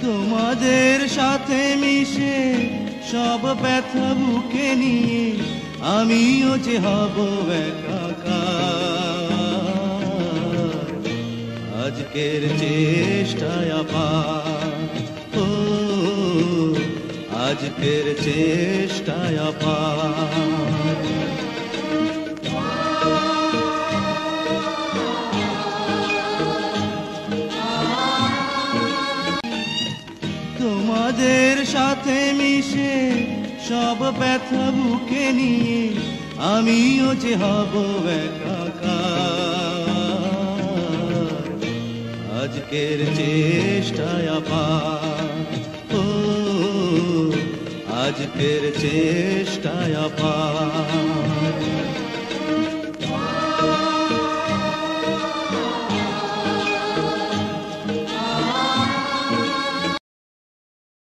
তোমাদের সাথে মিশে সব ব্যথা বুকে নিয়ে আমিও যে হব একাকার। আজকের চেষ্টায় আপার, ও আজকের চেষ্টায় আপার। তোমাদের সাথে মিশে সব ব্যথা বুকে নিয়ে আমিও যে হব একাকার। আজকের চেষ্টায় আপার, ও আজকের চেষ্টায় আপার।